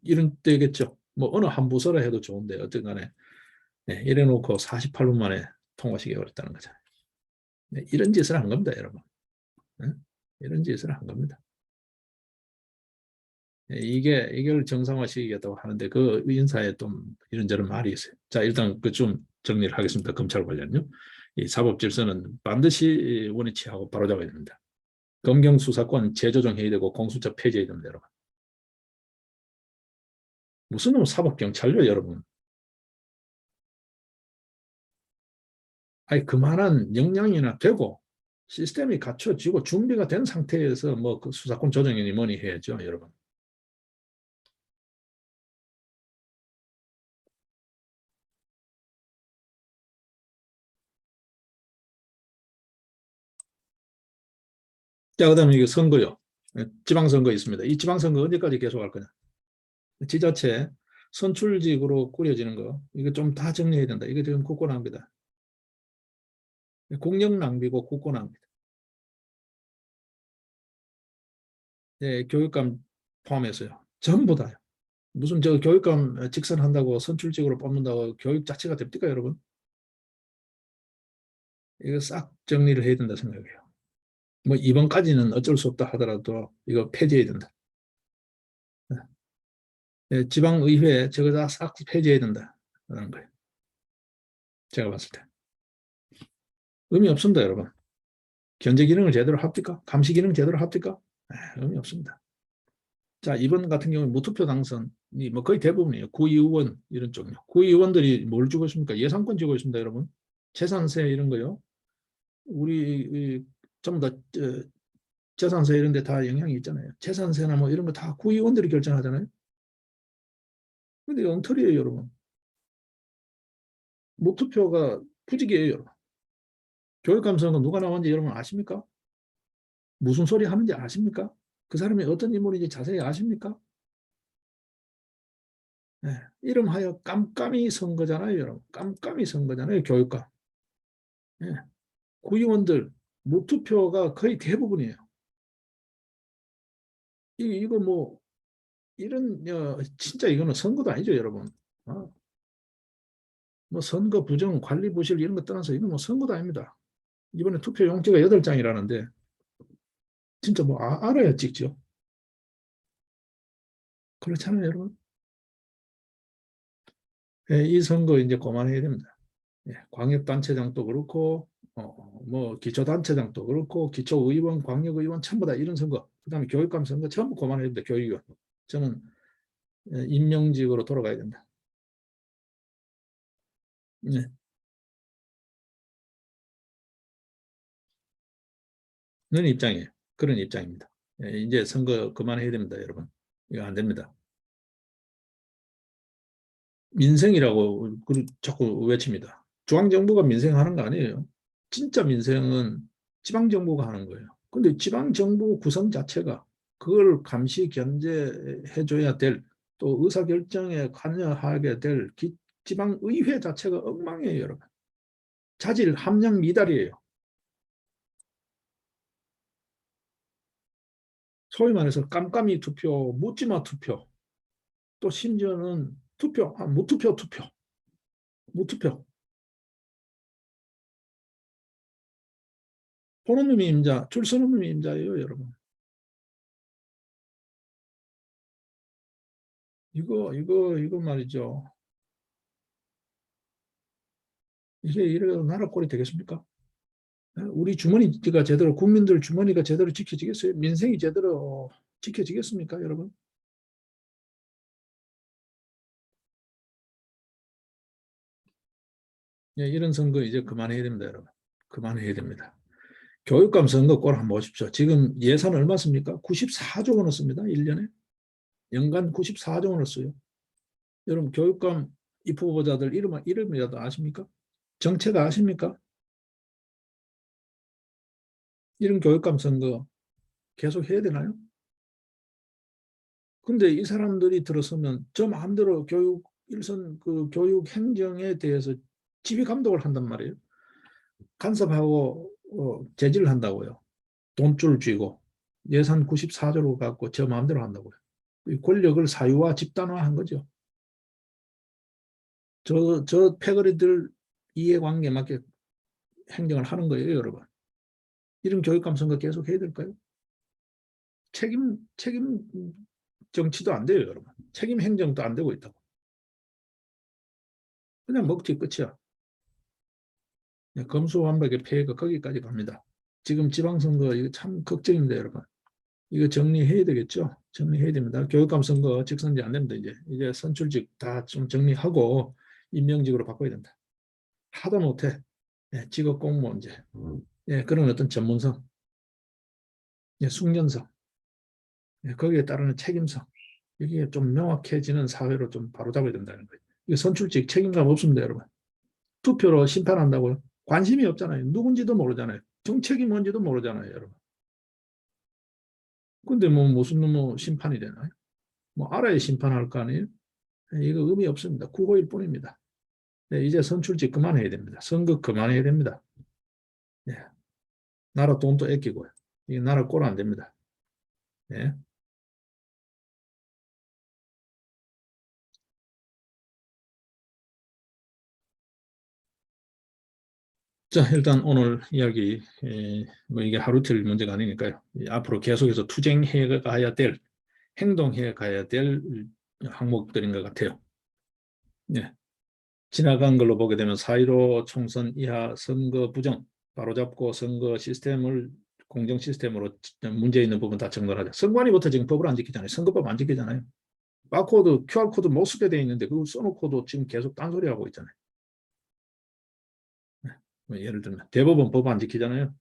이런 데겠죠. 뭐 어느 한 부서라 해도 좋은데 어쨌든 간에 네, 이래 놓고 48분 만에 통과시켜 버렸다는 거잖아요. 네, 이런 짓을 한 겁니다, 여러분. 네? 이런 짓을 한 겁니다. 네, 이걸 정상화시키겠다고 하는데 그 인사에 좀 이런저런 말이 있어요. 자, 일단 그 좀 정리를 하겠습니다. 검찰 관련요. 이 사법 질서는 반드시 원위치하고 바로잡아야 됩니다. 검경 수사권 재조정해야 되고 공수처 폐지해야 됩니다, 여러분. 무슨 놈 사법 경찰요, 여러분? 아니 그만한 역량이나 되고 시스템이 갖춰지고 준비가 된 상태에서 뭐 그 수사권 조정이니 뭐니 해야죠, 여러분. 자, 그다음에 이거 선거요. 지방선거 있습니다. 이 지방선거 언제까지 계속할 거냐? 지자체 선출직으로 꾸려지는 거 이거 좀 다 정리해야 된다. 이거 지금 국고낭비다. 공력 낭비고 국고낭비. 예, 교육감 포함해서요. 전부 다요. 무슨 저 교육감 직선한다고 선출직으로 뽑는다고 교육 자체가 됩니까, 여러분? 이거 싹 정리를 해야 된다 생각해요. 뭐 이번까지는 어쩔 수 없다 하더라도 이거 폐지해야 된다. 예, 지방의회 저거 다싹 폐지해야 된다라는 거예요. 제가 봤을 때. 의미 없습니다, 여러분. 견제 기능을 제대로 합니까? 감시 기능 제대로 합니까? 의미 없습니다. 자, 이번 같은 경우는 무투표 당선이 뭐 거의 대부분이에요. 구의원 이런 쪽이요. 구의원들이 뭘 주고 있습니까? 예산권 주고 있습니다, 여러분. 재산세 이런 거요. 우리 전부 다 재산세 이런 데 다 영향이 있잖아요. 재산세나 뭐 이런 거 다 구의원들이 결정하잖아요. 근데 엉터리예요, 여러분. 무투표가 부직이에요, 여러분. 교육감 선거 누가 나왔는지 여러분 아십니까? 무슨 소리 하는지 아십니까? 그 사람이 어떤 인물인지 자세히 아십니까? 네. 이름하여 깜깜이 선거잖아요, 여러분. 깜깜이 선거잖아요, 교육감. 네. 구의원들 무투표가 거의 대부분이에요. 이거 뭐 이런 진짜 이거는 선거도 아니죠, 여러분. 뭐 선거 부정, 관리 부실 이런 거 떠나서 이건 뭐 선거도 아닙니다. 이번에 투표 용지가 8장이라는데 진짜 뭐 알아야 찍죠. 그렇잖아요, 여러분. 예, 이 선거 이제 그만해야 됩니다. 예, 광역단체장도 그렇고 뭐 기초단체장도 그렇고 기초의원, 광역의원 전부 다 이런 선거, 그다음에 교육감 선거 전부 그만해야 됩니다. 교육위원. 저는 임명직으로 돌아가야 된다. 네, 그런 입장이에요. 그런 입장입니다. 예, 이제 선거 그만해야 됩니다, 여러분. 이거 안 됩니다. 민생이라고 자꾸 외칩니다. 중앙정부가 민생하는 거 아니에요. 진짜 민생은 지방정부가 하는 거예요. 근데 지방정부 구성 자체가 그걸 감시 견제해줘야 될, 또 의사결정에 관여하게 될 지방의회 자체가 엉망이에요, 여러분. 자질 함량 미달이에요. 소위 말해서 깜깜이 투표, 묻지마 투표, 또 심지어는 무투표. 보는 놈이 임자, 줄 서는 놈이 임자예요, 여러분. 이거 말이죠. 이게 이래 나라 꼴이 되겠습니까? 우리 주머니가 제대로, 국민들 주머니가 제대로 지켜지겠어요? 민생이 제대로 지켜지겠습니까, 여러분? 예, 이런 선거 이제 그만해야 됩니다, 여러분. 그만해야 됩니다. 교육감 선거 꼴 한번 보십시오. 지금 예산 얼마 씁니까? 94조 원을 씁니다, 1년에. 연간 94조 원을 써요. 여러분, 교육감 입후보자들 이름이라도 아십니까? 정책 아십니까? 이런 교육감 선거 계속 해야 되나요? 근데 이 사람들이 들어서면 저 마음대로 교육 일선 그 교육 행정에 대해서 지휘 감독을 한단 말이에요. 간섭하고 제지를 한다고요. 돈줄 쥐고 예산 94조로 갖고 저 마음대로 한다고요. 이 권력을 사유화 집단화한 거죠. 저 패거리들 이해관계에 맞게 행정을 하는 거예요, 여러분. 이런 교육감 선거 계속 해야 될까요? 책임 정치도 안 돼요, 여러분. 책임 행정도 안 되고 있다고. 그냥 먹튀 끝이야. 검수완박의 폐해가 거기까지 갑니다. 지금 지방선거 이거 참 걱정입니다, 여러분. 이거 정리해야 되겠죠? 정리해야 됩니다. 교육감 선거 직선제 안 됩니다, 이제 선출직 다 좀 정리하고 임명직으로 바꿔야 된다. 하다 못해. 예, 직업 공무원제. 예, 그런 어떤 전문성, 예, 숙련성, 예, 거기에 따르는 책임성. 이게 좀 명확해지는 사회로 좀 바로잡아야 된다는 거예요. 이거 선출직 책임감 없습니다, 여러분. 투표로 심판한다고요? 관심이 없잖아요. 누군지도 모르잖아요. 정책이 뭔지도 모르잖아요, 여러분. 근데 뭐 무슨 뭐 심판이 되나요? 뭐 알아야 심판할 거 아니에요? 이거 의미 없습니다. 국어일 뿐입니다. 네, 이제 선출직 그만해야 됩니다. 선거 그만해야 됩니다. 네, 나라 돈도 아끼고요. 이 나라 꼴 안 됩니다. 네. 자, 일단 오늘 이야기, 뭐 이게 하루 이틀 문제가 아니니까요. 앞으로 계속해서 투쟁해 가야 될, 행동해 가야 될 항목들인 것 같아요. 네. 지나간 걸로 보게 되면 4.15 총선 이하 선거 부정 바로잡고 선거 시스템을 공정 시스템으로 문제 있는 부분 다 정돈하자. 선관위부터 지금 법을 안 지키잖아요. 선거법 안 지키잖아요. 바코드, QR코드 못 쓰게 돼 있는데 그걸 써놓고도 지금 계속 딴소리 하고 있잖아요. 네. 뭐 예를 들면 대법원 법 안 지키잖아요.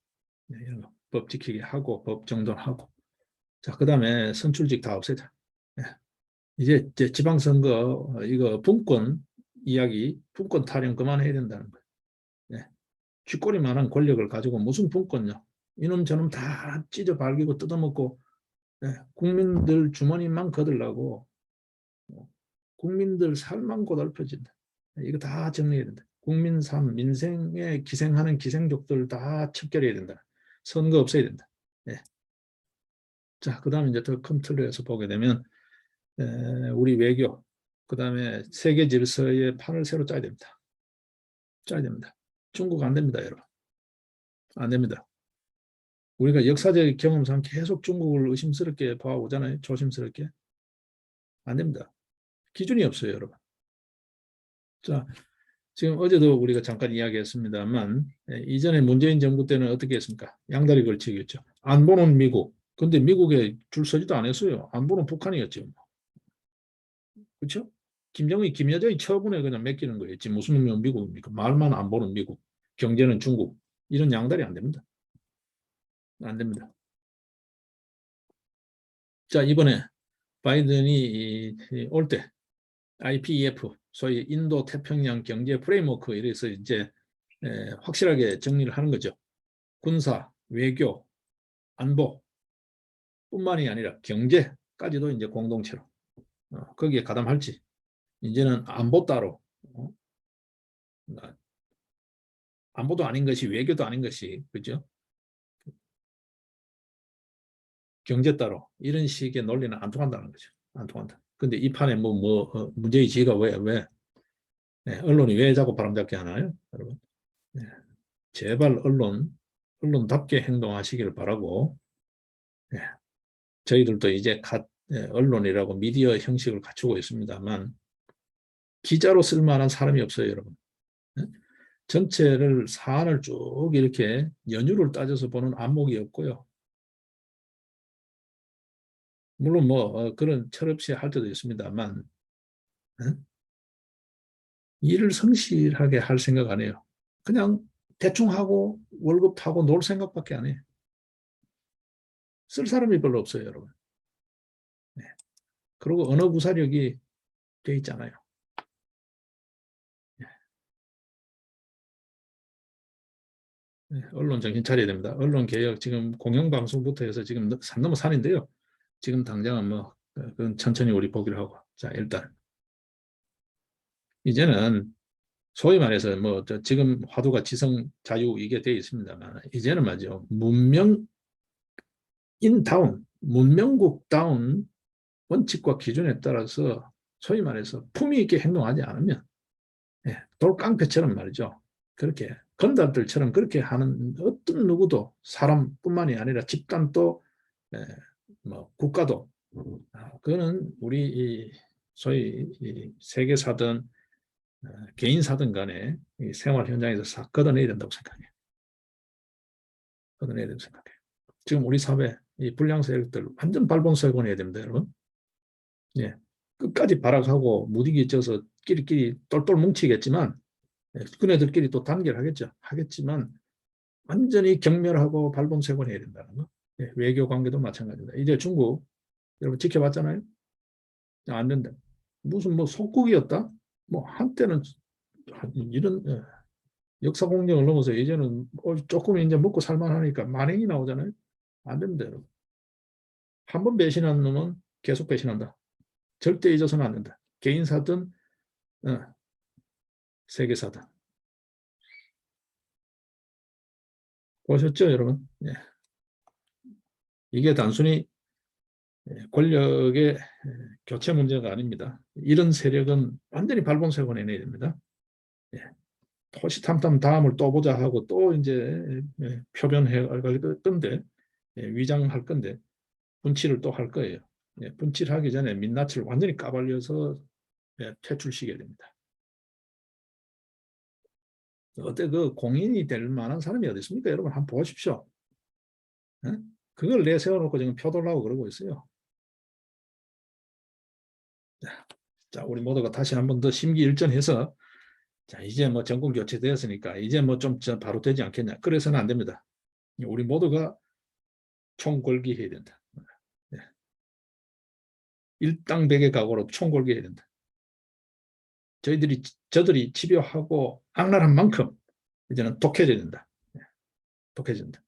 네, 이런 거. 법 지키게 하고 법 정돈하고. 자, 그다음에 선출직 다 없애자. 네. 이제 지방선거 이거 분권 이야기, 분권 타령 그만해야 된다는 거예요. 네. 쥐꼬리만한 권력을 가지고 무슨 분권요? 이놈 저놈 다 찢어 발기고 뜯어먹고, 네. 국민들 주머니만 거들라고 국민들 삶만 고달퍼진다. 이거 다 정리해야 된다. 국민 삶, 민생에 기생하는 기생족들 다 척결해야 된다. 선거 없애야 된다. 네. 자, 그 다음에 이제 더 큰 틀에서 보게 되면 우리 외교, 그 다음에 세계 질서의 판을 새로 짜야 됩니다. 짜야 됩니다. 중국 안 됩니다, 여러분. 안 됩니다. 우리가 역사적 경험상 계속 중국을 의심스럽게 봐오잖아요. 조심스럽게. 안 됩니다. 기준이 없어요, 여러분. 자, 지금 어제도 우리가 잠깐 이야기했습니다만 이전에 문재인 정부 때는 어떻게 했습니까? 양다리 걸치기였죠. 안보는 미국. 근데 미국에 줄 서지도 않았어요. 안보는 북한이었죠. 그렇죠? 김정은이 김여정이 처분에 그냥 맡기는 거예요. 지금 무슨 놈이 미국입니까? 말만 안보는 미국, 경제는 중국. 이런 양다리 안 됩니다. 안 됩니다. 자, 이번에 바이든이 올 때 IPEF, 소위 인도 태평양 경제 프레임워크 이래서 이제 확실하게 정리를 하는 거죠. 군사, 외교, 안보 뿐만이 아니라 경제까지도 이제 공동체로 거기에 가담할지 이제는 안보 따로 안보도 아닌 것이 외교도 아닌 것이 그죠? 경제 따로 이런 식의 논리는 안 통한다는 거죠. 안 통한다. 근데 이 판에 문재인 지가 왜 네, 언론이 왜 자꾸 바람잡게 하나요, 여러분? 네, 제발 언론답게 행동하시기를 바라고 네, 저희들도 이제 언론이라고 미디어 형식을 갖추고 있습니다만 기자로 쓸만한 사람이 없어요, 여러분. 네? 전체를 사안을 쭉 이렇게 연유를 따져서 보는 안목이 없고요. 물론 그런 철없이 할 때도 있습니다만 네? 일을 성실하게 할 생각 안 해요. 그냥 대충 하고 월급 타고 놀 생각밖에 안 해요. 쓸 사람이 별로 없어요, 여러분. 네. 그리고 언어 구사력이 돼 있잖아요. 네. 언론 정신 차려야 됩니다. 언론 개혁 지금 공영방송부터 해서 지금 산 넘어 산인데요. 지금 당장은 뭐 그건 천천히 우리 보기로 하고. 자, 일단 이제는 소위 말해서 뭐 지금 화두가 지성 자유 이게 되어 있습니다만 이제는 맞죠. 문명인다운 문명국다운 원칙과 기준에 따라서 소위 말해서 품위 있게 행동하지 않으면 돌깡패처럼 말이죠. 그렇게 건달들처럼 그렇게 하는 어떤 누구도 사람뿐만이 아니라 집단도 뭐 국가도 그거는 우리 이 소위 이 세계사든 개인사든 간에 이 생활 현장에서 싹 걷어내야 된다고 생각해요. 걷어내야 된다고 생각해요. 지금 우리 사회 이 불량 세력들 완전 발본색원해야 됩니다, 여러분. 예, 끝까지 발악하고 무디기 쪄서 끼리끼리 똘똘 뭉치겠지만 그네들끼리 또 단결하겠죠. 하겠지만 완전히 경멸하고 발본색원해야 된다는 거. 예, 외교 관계도 마찬가지입니다. 이제 중국 여러분 지켜봤잖아요. 안 된다. 무슨 뭐 속국이었다? 뭐 한때는 이런 역사 공정을 넘어서 이제는 조금 이제 먹고 살만하니까 만행이 나오잖아요. 안 됩니다, 여러분. 한 번 배신한 놈은 계속 배신한다. 절대 잊어서는 안 된다. 개인사든 세계사든. 보셨죠, 여러분? 예. 이게 단순히 권력의 교체 문제가 아닙니다. 이런 세력은 완전히 발본색원해내야 됩니다. 예. 호시탐탐 다음을 또 보자 하고 또 이제 표변해 갈 건데 위장할 건데 분칠을 또 할 거예요. 분칠하기 전에 민낯을 완전히 까발려서 퇴출시켜야 됩니다. 어때 그 공인이 될 만한 사람이 어디 있습니까? 여러분 한번 보십시오. 그걸 내세워놓고 지금 표돌라고 그러고 있어요. 자, 우리 모두가 다시 한번 더 심기일전해서 자, 이제 뭐 정권 교체되었으니까 이제 뭐 좀 바로 되지 않겠냐. 그래서는 안 됩니다. 우리 모두가 총궐기 해야 된다. 일당백의 각오로 총궐기 해야 된다. 저들이 집요하고 악랄한 만큼 이제는 독해져야 된다. 독해진다.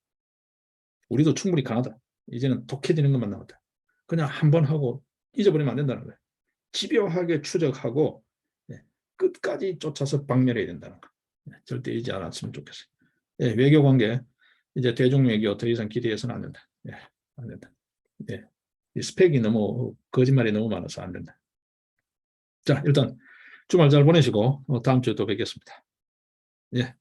우리도 충분히 강하다. 이제는 독해지는 것만 남았다. 그냥 한 번 하고 잊어버리면 안 된다는 거예요. 집요하게 추적하고 끝까지 쫓아서 박멸해야 된다는 거. 절대 잊지 않았으면 좋겠어요. 외교관계 이제 대중외교 더 이상 기대해서는 안 된다. 안 된다. 이 스펙이 너무 거짓말이 너무 많아서 안 된다. 자, 일단 주말 잘 보내시고 다음 주에 또 뵙겠습니다. 예.